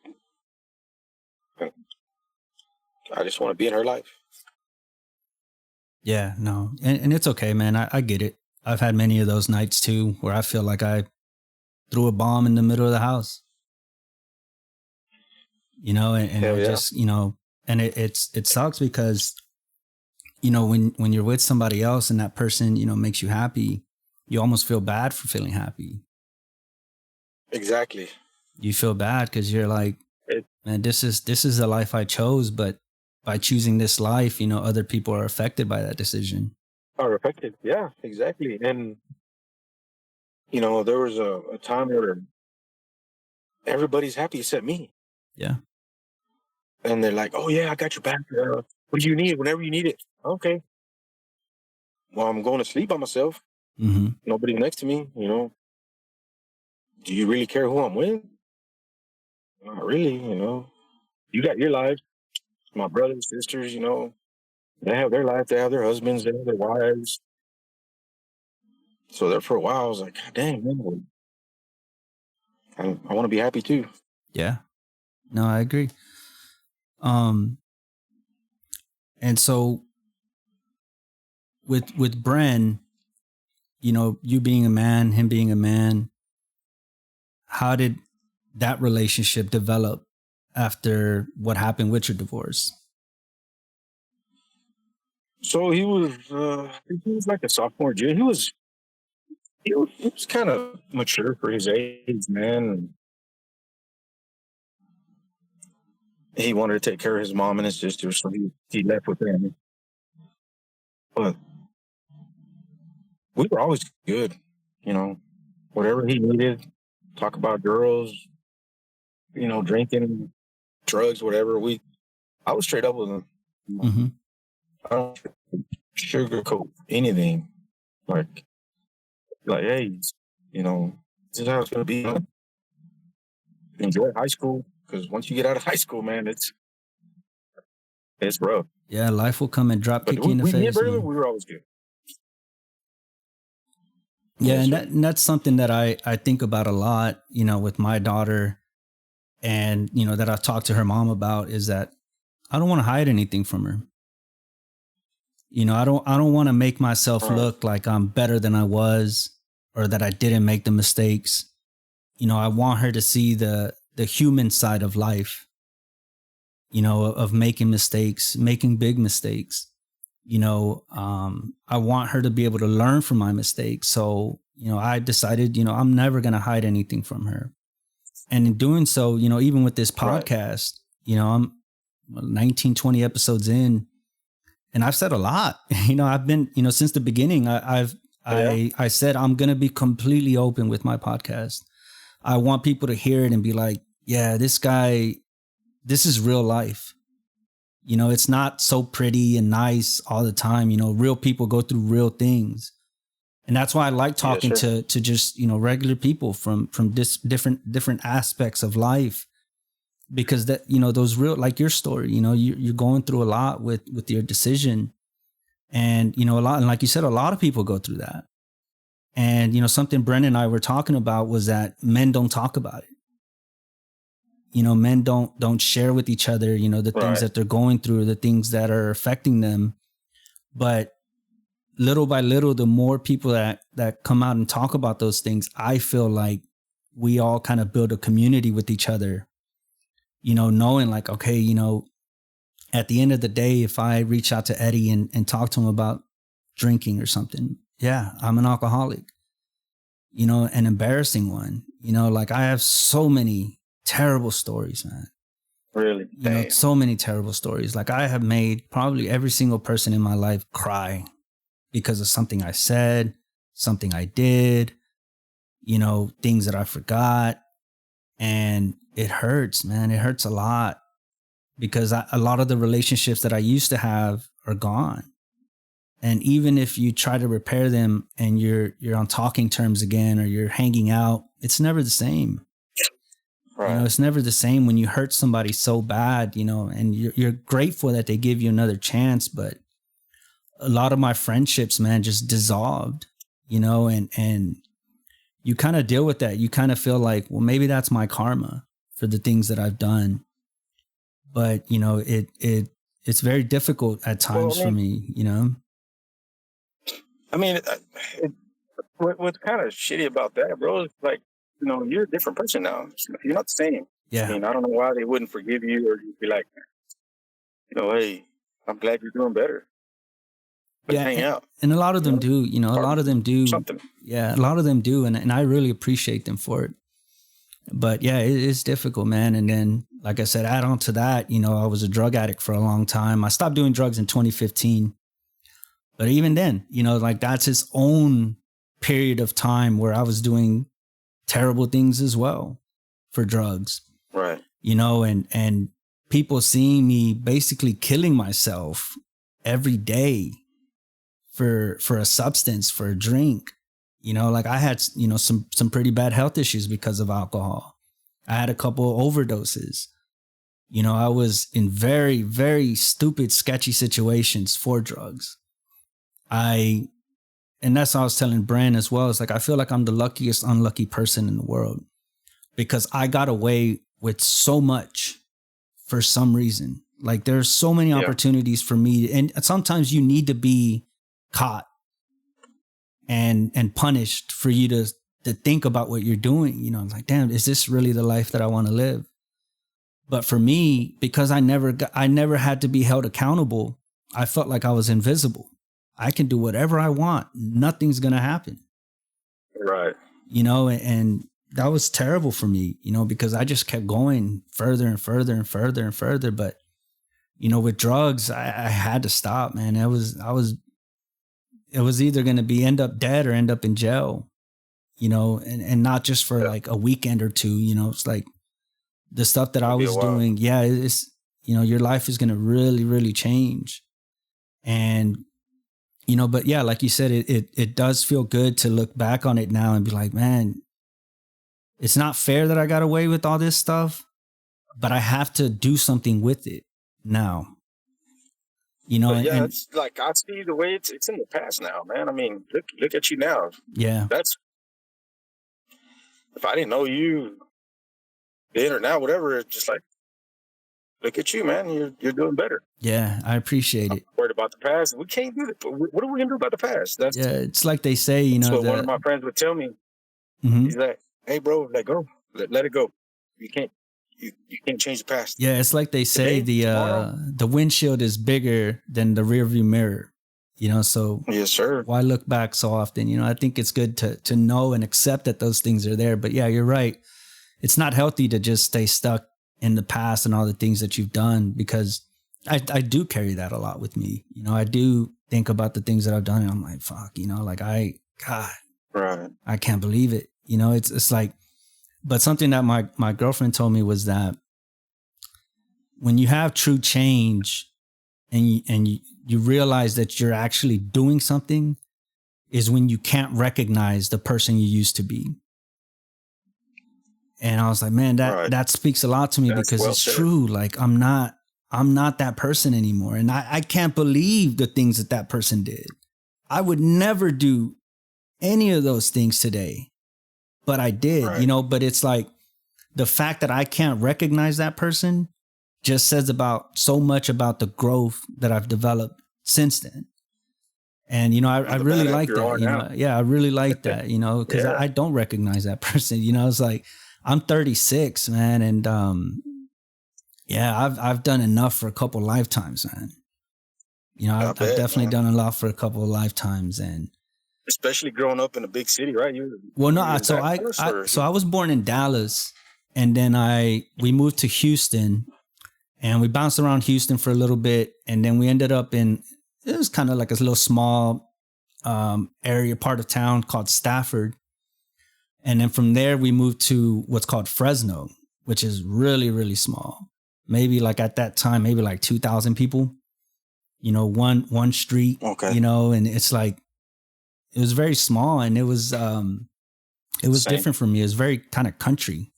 I just want to be in her life. Yeah, no. And it's okay, man. I get it. I've had many of those nights too, where I feel like I threw a bomb in the middle of the house, you know, and I just, you know, and it sucks because, you know, when you're with somebody else and that person, you know, makes you happy, you almost feel bad for feeling happy. Exactly. You feel bad because you're like, man, this is the life I chose, but by choosing this life, you know, other people are affected by that decision. Are affected. Yeah, exactly. And, you know, there was a time where everybody's happy except me. Yeah. And they're like, oh, yeah, I got your back. What do you need? Whenever you need it. Okay. Well, I'm going to sleep by myself. Nobody next to me, you know. Do you really care who I'm with? Not really, you know. You got your life. My brothers, sisters, you know, they have their life. They have their husbands. They have their wives. So there for a while, I was like, God dang, man, I want to be happy too. Yeah. No, I agree. And so with Bren, you know, you being a man, him being a man, how did that relationship develop after what happened with your divorce? So he was like a sophomore, junior. He was He was kind of mature for his age, man. He wanted to take care of his mom and his sister, so he left with them. But we were always good, you know. Whatever he needed, talk about girls, drinking, drugs, whatever. I was straight up with him. Mm-hmm. I don't sugarcoat anything. Like, hey, this is how it's gonna be. Enjoy high school, because once you get out of high school, man, it's rough. Yeah, life will come and drop kick you in the face. We were always good. Yeah, and that's something that I think about a lot, with my daughter, and that I've talked to her mom about, is that I don't want to hide anything from her. I don't want to make myself look like I'm better than I was, or that I didn't make the mistakes. I want her to see the human side of life, of making mistakes, making big mistakes. I want her to be able to learn from my mistakes. So, I decided, I'm never going to hide anything from her. And in doing so, even with this podcast, I'm 19, 20 episodes in, and I've said a lot. I've been, since the beginning, I said I'm going to be completely open with my podcast. I want people to hear it and be like, yeah, this is real life. It's not so pretty and nice all the time. Real people go through real things. And that's why I like talking to just, regular people from different aspects of life, because that, those real, like your story, you're going through a lot with your decision, and, a lot, and like you said, a lot of people go through that. And, something Brennan and I were talking about was that men don't talk about it. Men don't share with each other, the things that they're going through, the things that are affecting them. But little by little, the more people that come out and talk about those things, I feel like we all kind of build a community with each other, knowing like, okay, at the end of the day, if I reach out to Eddie and talk to him about drinking or something, yeah, I'm an alcoholic, an embarrassing one, like I have so many terrible stories, man. Really? So many terrible stories. Like I have made probably every single person in my life cry because of something I said, something I did, things that I forgot. And it hurts, man. It hurts a lot, because a lot of the relationships that I used to have are gone. And even if you try to repair them and you're on talking terms again, or you're hanging out, it's never the same. Right. It's never the same when you hurt somebody so bad, and you're grateful that they give you another chance. But a lot of my friendships, man, just dissolved, and you kind of deal with that. You kind of feel like, well, maybe that's my karma for the things that I've done. But, it's very difficult at times for me, I mean, what's kind of shitty about that, bro, is like, you're a different person now. You're not the same. Yeah. I mean, I don't know why they wouldn't forgive you, or you'd be like, hey, I'm glad you're doing better. Let's hang out. And a lot of them do, a lot of them do. Something. Yeah, a lot of them do. And I really appreciate them for it. But yeah, it's difficult, man. And then, like I said, add on to that, I was a drug addict for a long time. I stopped doing drugs in 2015. But even then, like that's its own period of time where I was doing terrible things as well for drugs. Right. And people seeing me basically killing myself every day for a substance, for a drink. Like I had, some pretty bad health issues because of alcohol. I had a couple of overdoses. I was in very, very stupid, sketchy situations for drugs. And that's what I was telling Bran as well. It's like, I feel like I'm the luckiest, unlucky person in the world, because I got away with so much for some reason. Like there's so many opportunities for me. And sometimes you need to be caught and punished for you to think about what you're doing. I'm like, damn, is this really the life that I want to live? But for me, because I never had to be held accountable, I felt like I was invisible. I can do whatever I want. Nothing's going to happen. Right. you know, and that was terrible for me, you know, because I just kept going further and further and further and further. But, you know, with drugs, I had to stop, man. It was either going to be end up dead or end up in jail, you know, and not just for like a weekend or two, you know, it's like the stuff that I was doing. Yeah. It's, you know, your life is going to really, really change. And, you know, but yeah, like you said, it does feel good to look back on it now and be like, man, it's not fair that I got away with all this stuff, but I have to do something with it now. You know, but yeah, it's like I see the way it's in the past now, man. I mean, look at you now. Yeah, that's if I didn't know you then or now, whatever. It's just like, look at you, man. You're doing better. Yeah, I appreciate it. I'm worried about the past. We can't do it. What are we gonna do about the past? That's it's like they say, you know. That's what one of my friends would tell me. Mm-hmm. He's like, "Hey, bro, let go. Let it go. You can't change the past." Yeah, it's like they say the windshield is bigger than the rearview mirror. You know, so yes, sir. Why look back so often? You know, I think it's good to know and accept that those things are there. But yeah, you're right. It's not healthy to just stay stuck in the past and all the things that you've done, because I do carry that a lot with me. You know, I do think about the things that I've done and I'm like, fuck, you know, like right. I can't believe it. You know, it's like, but something that my girlfriend told me was that when you have true change and you realize that you're actually doing something is when you can't recognize the person you used to be. And I was like, man, that speaks a lot to me. That's because it's true. Like I'm not that person anymore. And I can't believe the things that person did. I would never do any of those things today, but I did, you know, but it's like the fact that I can't recognize that person just says about so much about the growth that I've developed since then. And, you know, I really like that, you know, I really like that, you know, because I don't recognize that person, you know. It's like, I'm 36, man. And, I've done enough for a couple of lifetimes, man. You know, I've definitely done a lot for a couple of lifetimes, and especially growing up in a big city, right? So I was born in Dallas, and then we moved to Houston, and we bounced around Houston for a little bit, and then we ended up it was kind of like a little small part of town called Stafford. And then from there, we moved to what's called Fresno, which is really, really small. Maybe like at that time, maybe like 2,000 people, you know, one street, you know, and it's like, it was very small, and it was different for me. It was very kind of country,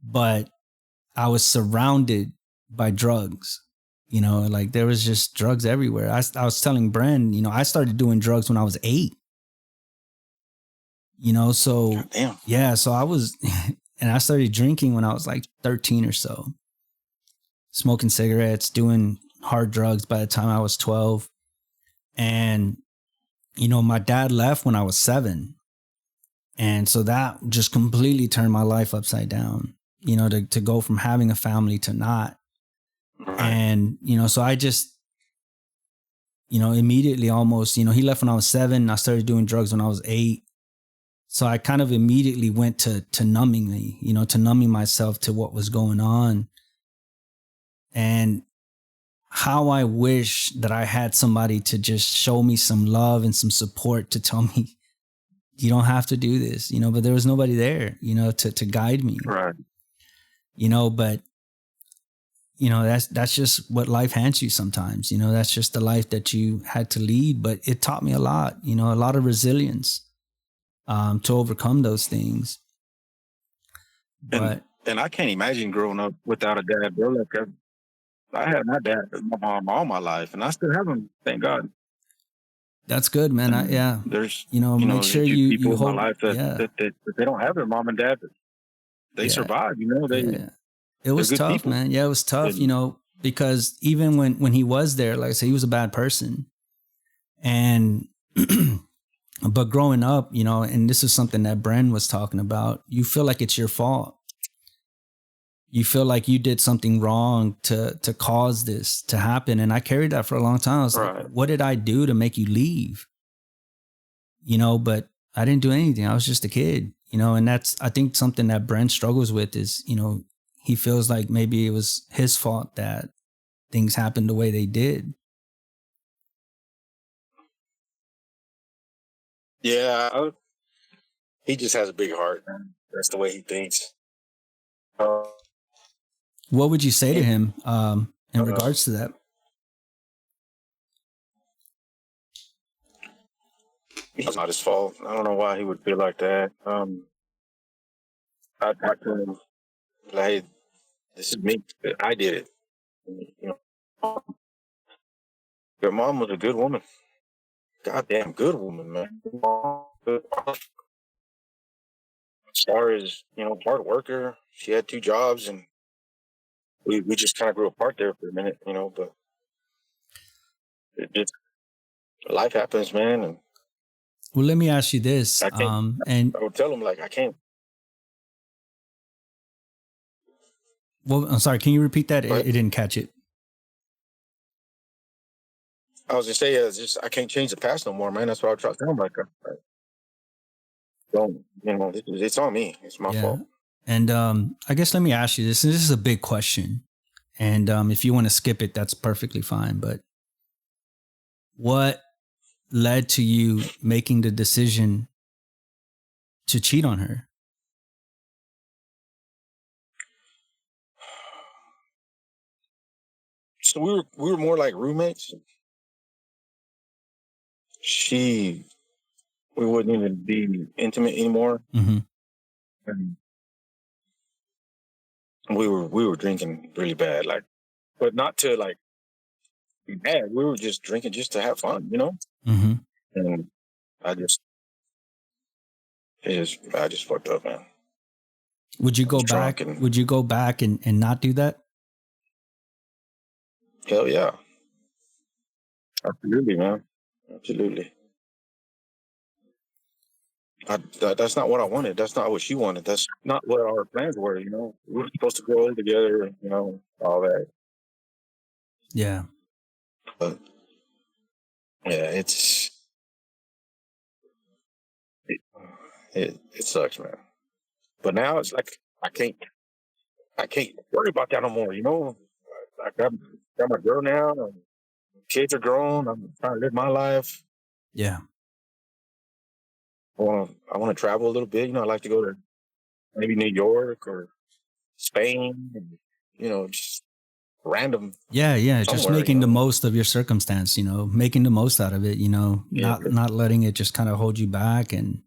but I was surrounded by drugs, you know, like there was just drugs everywhere. I was telling Bren, you know, I started doing drugs when I was 8. You know, so so I was, and I started drinking when I was like 13 or so, smoking cigarettes, doing hard drugs by the time I was 12. And, you know, my dad left when I was 7. And so that just completely turned my life upside down, you know, to go from having a family to not. And, you know, so I just, you know, immediately almost, you know, he left when I was 7. I started doing drugs when I was 8. So I kind of immediately went to numbing me, you know, to numbing myself to what was going on. And how I wish that I had somebody to just show me some love and some support to tell me, you don't have to do this, you know, but there was nobody there, you know, to guide me. Right. You know, but, you know, that's just what life hands you sometimes, you know, that's just the life that you had to lead. But it taught me a lot, you know, a lot of resilience. To overcome those things. But and I can't imagine growing up without a dad, bro. Like I had my dad, my mom all my life, and I still have him. Thank God. That's good, man. There's make sure you hold in my life that they don't have their mom and dad. They survive. You know, it was tough, people. Man. Yeah, it was tough. You know, because even when he was there, like I said, he was a bad person, and. But growing up, you know, and this is something that Bren was talking about, you feel like it's your fault. You feel like you did something wrong to cause this to happen. And I carried that for a long time. I was like, what did I do to make you leave? You know, but I didn't do anything. I was just a kid, and that's, I think, something that Brent struggles with is, he feels like maybe it was his fault that things happened the way they did. Yeah, he just has a big heart, man. That's the way he thinks. What would you say to him in regards to that? It's not his fault. I don't know why he would feel like that. I talked to him like, hey, this is me. I did it. Your mom was a good woman. Goddamn good woman, man. As far as, hard worker, she had 2 jobs, and we just kind of grew apart there for a minute, but it just, life happens, man. And well, let me ask you this. And I would tell him, like, I can't. Well, I'm sorry. Can you repeat that? It didn't catch it. I was just saying, I can't change the past no more, man. That's what I try to tell him. Like, don't, it's on me. It's my fault. And I guess let me ask you this. This is a big question. And if you want to skip it, that's perfectly fine. But what led to you making the decision to cheat on her? So we were more like roommates. We wouldn't even be intimate anymore. Mm-hmm. And we were drinking really bad, like, but not to like be bad. We were just drinking just to have fun, Mm-hmm. And I just fucked up, man. Would you go back? Would you go back and not do that? Hell yeah. Absolutely, man. Absolutely. That's not what I wanted. That's not what she wanted. That's not what our plans were, We were supposed to grow old together, all that. Yeah. But yeah, it sucks, man. But now it's like I can't worry about that no more, I got my girl now. Kids are grown. I'm trying to live my life. Yeah. I want to travel a little bit. I like to go to maybe New York or Spain, and, just random. Yeah. Just making the most of your circumstance, making the most out of it, not letting it just kind of hold you back and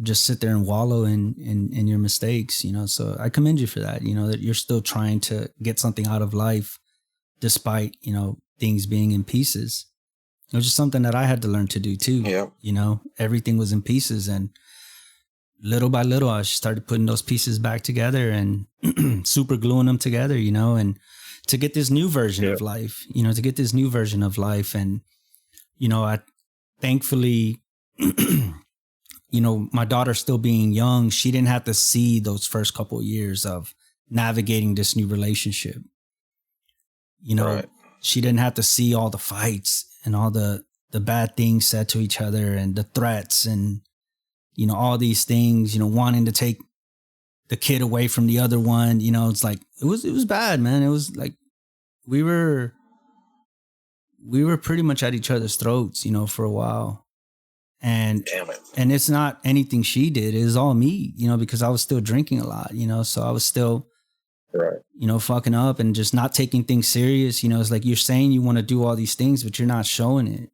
just sit there and wallow in your mistakes, So I commend you for that, that you're still trying to get something out of life despite, things being in pieces. It was just something that I had to learn to do too. Yeah. Everything was in pieces, and little by little, I started putting those pieces back together and super gluing them together, and to get this new version of life, And, I thankfully, my daughter still being young, she didn't have to see those first couple of years of navigating this new relationship. Right. She didn't have to see all the fights and all the bad things said to each other and the threats and, all these things, wanting to take the kid away from the other one. It's like, it was bad, man. It was like, we were pretty much at each other's throats, for a while. And, damn it. And it's not anything she did. It was all me, because I was still drinking a lot, so I was still, right, fucking up and just not taking things serious. It's like, you're saying you want to do all these things, but you're not showing it,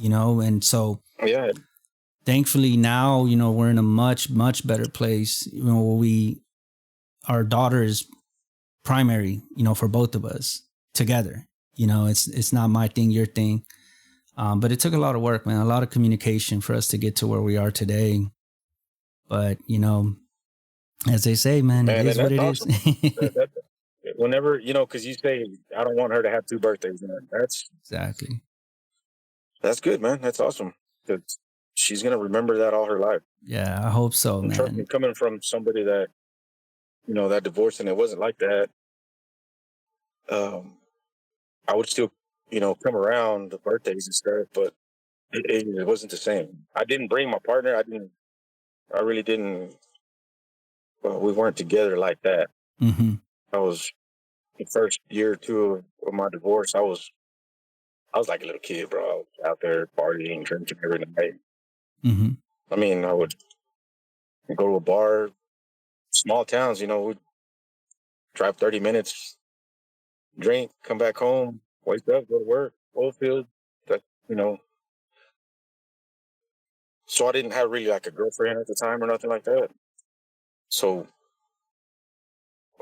and so yeah. Thankfully now, we're in a much, much better place, where our daughter is primary, for both of us together. It's not my thing, your thing. But it took a lot of work, man, a lot of communication for us to get to where we are today. But, as they say, man, it is what it is. Whenever, because you say, I don't want her to have 2 birthdays, man. Exactly. That's good, man. That's awesome. Because she's going to remember that all her life. Yeah, I hope so, man. Trust me, coming from somebody that, that divorced and it wasn't like that, I would still, come around the birthdays and stuff, but it wasn't the same. I didn't bring my partner. I really didn't. Well, we weren't together like that. Mm-hmm. I was the first year or two of my divorce. I was like a little kid, bro. I was out there partying, drinking every night. Mm-hmm. I mean, I would go to a bar, small towns, we'd drive 30 minutes, drink, come back home, wake up, go to work, oil field. That, you know, so I didn't have really like a girlfriend at the time or nothing like that. So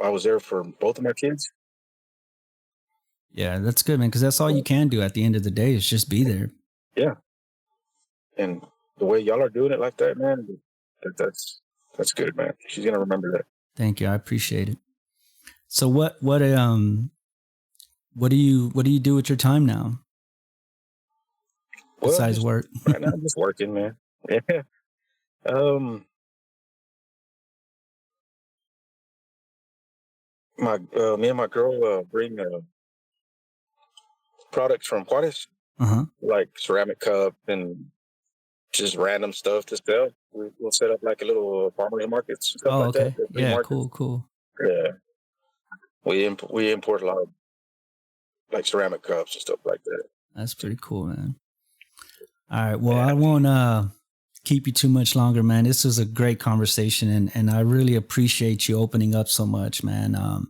I was there for both of my kids. Yeah, that's good, man. Because that's all you can do at the end of the day is just be there. Yeah. And the way y'all are doing it like that, man, that's good, man. She's gonna remember that. Thank you. I appreciate it. So what do you do with your time now? Besides work? Right now I'm just working, man. Yeah. Me and my girl bring products from Juarez, like ceramic cup and just random stuff to sell. We'll set up like a little farmers markets, stuff like okay. that. Yeah, markets. cool. Yeah, we import a lot of like ceramic cups and stuff like that. That's pretty cool, man. All right, well, I won't keep you too much longer, man. This was a great conversation, and I really appreciate you opening up so much, man.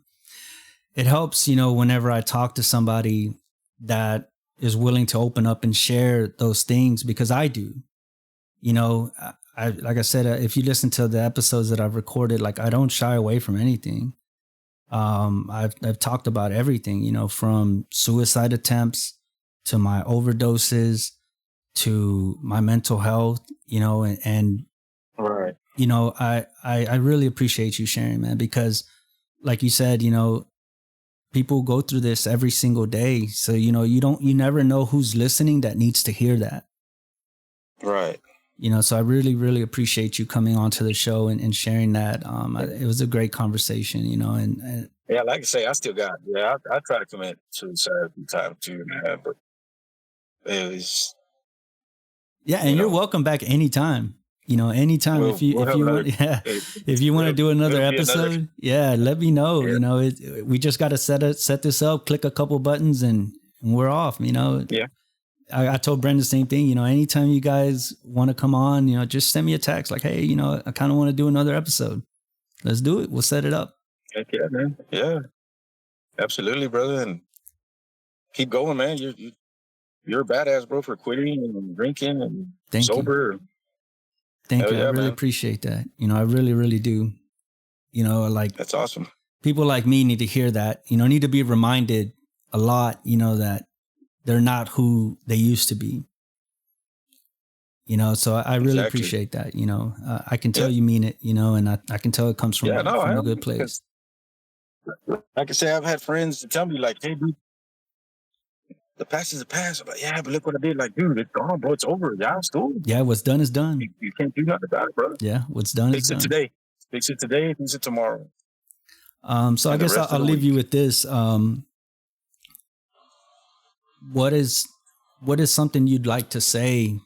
It helps, whenever I talk to somebody that is willing to open up and share those things, because I do. Like I said, if you listen to the episodes that I've recorded, like I don't shy away from anything. I've talked about everything, from suicide attempts to my overdoses to my mental health, and right. I really appreciate you sharing, man, because like you said, people go through this every single day. So, you never know who's listening that needs to hear that. Right. So I really, really appreciate you coming onto the show and sharing that. It was a great conversation, and yeah, like I say, I still got, I try to commit suicide every time too, man, but it was. Yeah. And you're welcome back anytime, anytime. If you want, if you want to do another episode, let me know. Yeah. We just got to set this up, click a couple buttons and we're off, Yeah. I told Brenda the same thing, anytime you guys want to come on, just send me a text like, hey, I kind of want to do another episode. Let's do it. We'll set it up. Heck yeah, man. Yeah, absolutely, brother. And keep going, man. You're a badass, bro, for quitting and drinking and sober. Thank you. I really appreciate that. I really, really do. That's awesome. People like me need to hear that, need to be reminded a lot, that they're not who they used to be. So I really appreciate that. I can tell you mean it, and I can tell it comes from, from a good place. Like I say, I've had friends tell me like, hey, dude, the past is the past. I'm like, yeah, but look what I did. Like, dude, it's gone, bro. It's over. Yeah, it's cool. Yeah, what's done is done. You can't do nothing about it, bro. Yeah, what's done is done. Fix it today. Fix it today. Fix it tomorrow. So I guess I'll leave you with this. What is something you'd like to say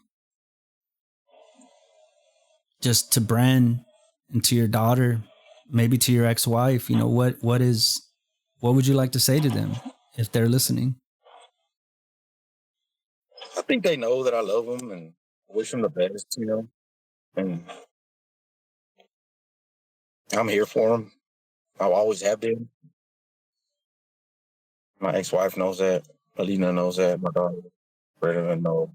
just to Bren and to your daughter, maybe to your ex-wife? What would you like to say to them if they're listening? I think they know that I love them and wish them the best, and I'm here for them. I always have been. My ex-wife knows that. Alina knows that. My daughter, Brenda, knows.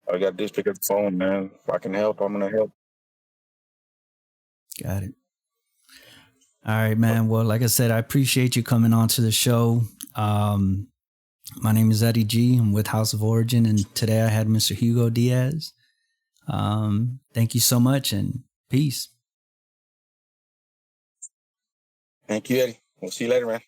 All I got to do is pick up the phone, man. If I can help, I'm going to help. Got it. All right, man. Well, like I said, I appreciate you coming on to the show. My name is Eddie G. I'm with House of Origin, and today I had Mr. Hugo Diaz. Thank you so much, and peace. Thank you, Eddie. We'll see you later, man.